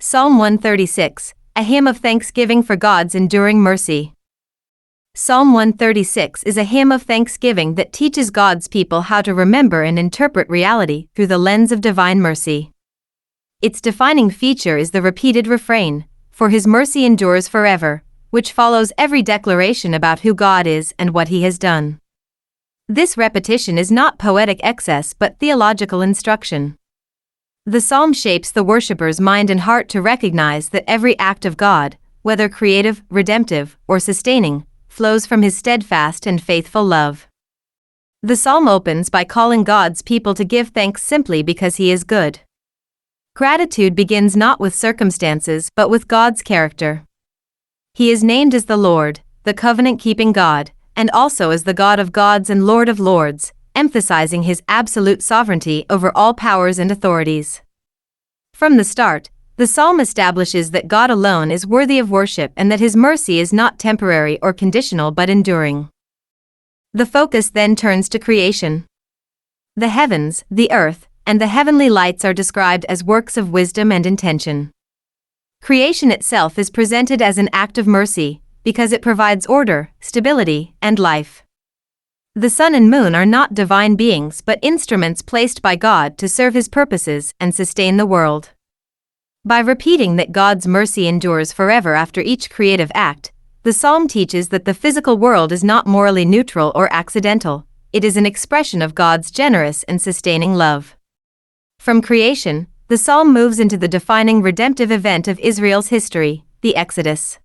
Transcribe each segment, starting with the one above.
Psalm 136, a hymn of thanksgiving for God's enduring mercy. Psalm 136 is a hymn of thanksgiving that teaches God's people how to remember and interpret reality through the lens of divine mercy. Its defining feature is the repeated refrain, "For His mercy endures forever," which follows every declaration about who God is and what He has done. This repetition is not poetic excess but theological instruction. The psalm shapes the worshipper's mind and heart to recognize that every act of God, whether creative, redemptive, or sustaining, flows from His steadfast and faithful love. The psalm opens by calling God's people to give thanks simply because He is good. Gratitude begins not with circumstances but with God's character. He is named as the Lord, the covenant-keeping God, and also as the God of gods and Lord of lords, emphasizing His absolute sovereignty over all powers and authorities. From the start, the psalm establishes that God alone is worthy of worship and that His mercy is not temporary or conditional but enduring. The focus then turns to creation. The heavens, the earth, and the heavenly lights are described as works of wisdom and intention. Creation itself is presented as an act of mercy, because it provides order, stability, and life. The sun and moon are not divine beings but instruments placed by God to serve His purposes and sustain the world. By repeating that God's mercy endures forever after each creative act, the psalm teaches that the physical world is not morally neutral or accidental, it is an expression of God's generous and sustaining love. From creation, the psalm moves into the defining redemptive event of Israel's history, the Exodus.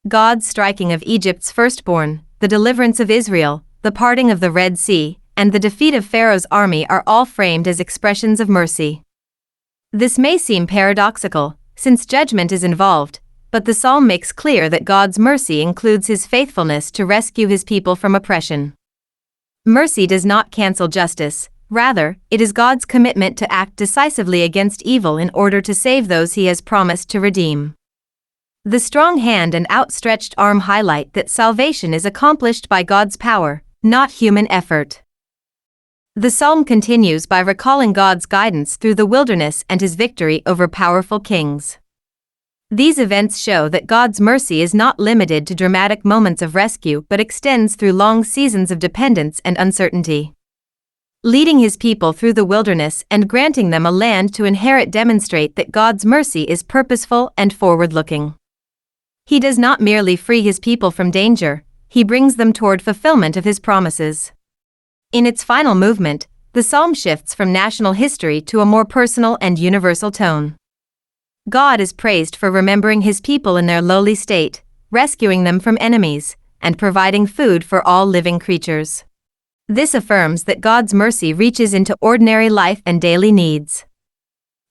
God's striking of Egypt's firstborn, the deliverance of Israel, the parting of the Red Sea, and the defeat of Pharaoh's army are all framed as expressions of mercy. This may seem paradoxical, since judgment is involved, but the psalm makes clear that God's mercy includes His faithfulness to rescue His people from oppression. Mercy does not cancel justice, rather, it is God's commitment to act decisively against evil in order to save those He has promised to redeem. The strong hand and outstretched arm highlight that salvation is accomplished by God's power, not human effort. The psalm continues by recalling God's guidance through the wilderness and His victory over powerful kings. These events show that God's mercy is not limited to dramatic moments of rescue but extends through long seasons of dependence and uncertainty. Leading His people through the wilderness and granting them a land to inherit demonstrate that God's mercy is purposeful and forward-looking. He does not merely free His people from danger, He brings them toward fulfillment of His promises. In its final movement, the psalm shifts from national history to a more personal and universal tone. God is praised for remembering His people in their lowly state, rescuing them from enemies, and providing food for all living creatures. This affirms that God's mercy reaches into ordinary life and daily needs.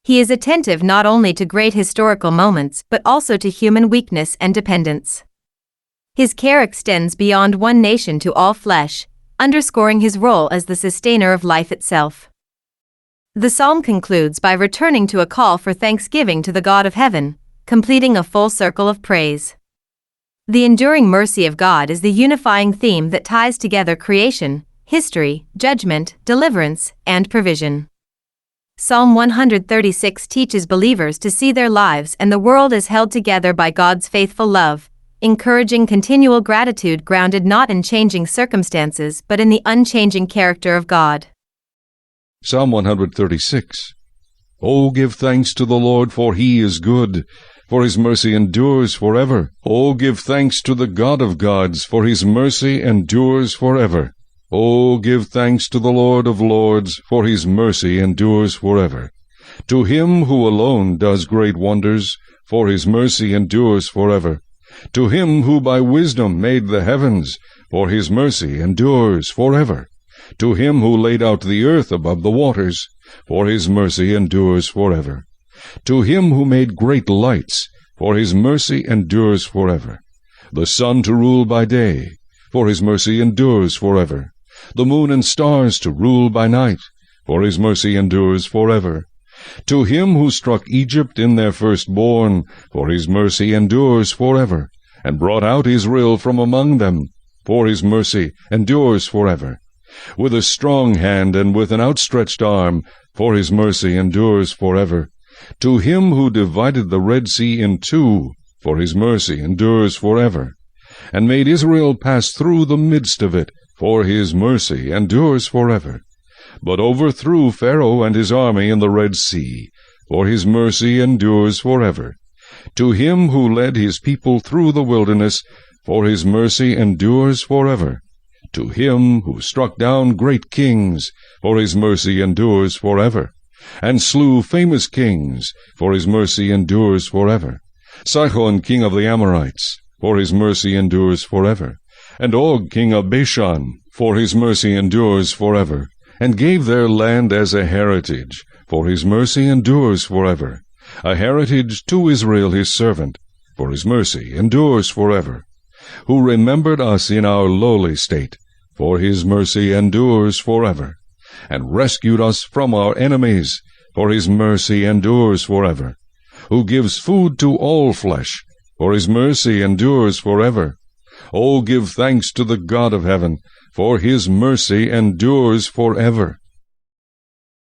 He is attentive not only to great historical moments but also to human weakness and dependence. His care extends beyond one nation to all flesh, underscoring His role as the sustainer of life itself. The psalm concludes by returning to a call for thanksgiving to the God of heaven, completing a full circle of praise. The enduring mercy of God is the unifying theme that ties together creation, history, judgment, deliverance, and provision. Psalm 136 teaches believers to see their lives and the world as held together by God's faithful love, encouraging continual gratitude grounded not in changing circumstances but in the unchanging character of God. Psalm 136. O give thanks to the Lord, for He is good, for His mercy endures forever. O give thanks to the God of gods, for His mercy endures forever. O give thanks to the Lord of lords, for His mercy endures forever. To Him who alone does great wonders, for His mercy endures forever. To Him who by wisdom made the heavens, for His mercy endures forever. To Him who laid out the earth above the waters, for His mercy endures forever. To Him who made great lights, for His mercy endures forever. The sun to rule by day, for His mercy endures forever. The moon and stars to rule by night, for His mercy endures forever. To Him who struck Egypt in their firstborn, for His mercy endures forever, and brought out Israel from among them, for His mercy endures forever. With a strong hand and with an outstretched arm, for His mercy endures forever. To him who divided the Red Sea in two, for his mercy endures forever, and made Israel pass through the midst of it, for his mercy endures forever, but overthrew Pharaoh and his army in the Red Sea, for his mercy endures forever. To him who led his people through the wilderness, for his mercy endures forever. To him who struck down great kings, for his mercy endures forever, and slew famous kings, for his mercy endures forever. Sihon king of the Amorites, for his mercy endures forever, and Og king of Bashan, for his mercy endures forever, and gave their land as a heritage, for his mercy endures forever, a heritage to Israel his servant, for his mercy endures forever, who remembered us in our lowly state, for his mercy endures forever, and rescued us from our enemies, for his mercy endures forever, who gives food to all flesh, for his mercy endures forever. O give thanks to the God of heaven, for his mercy endures forever.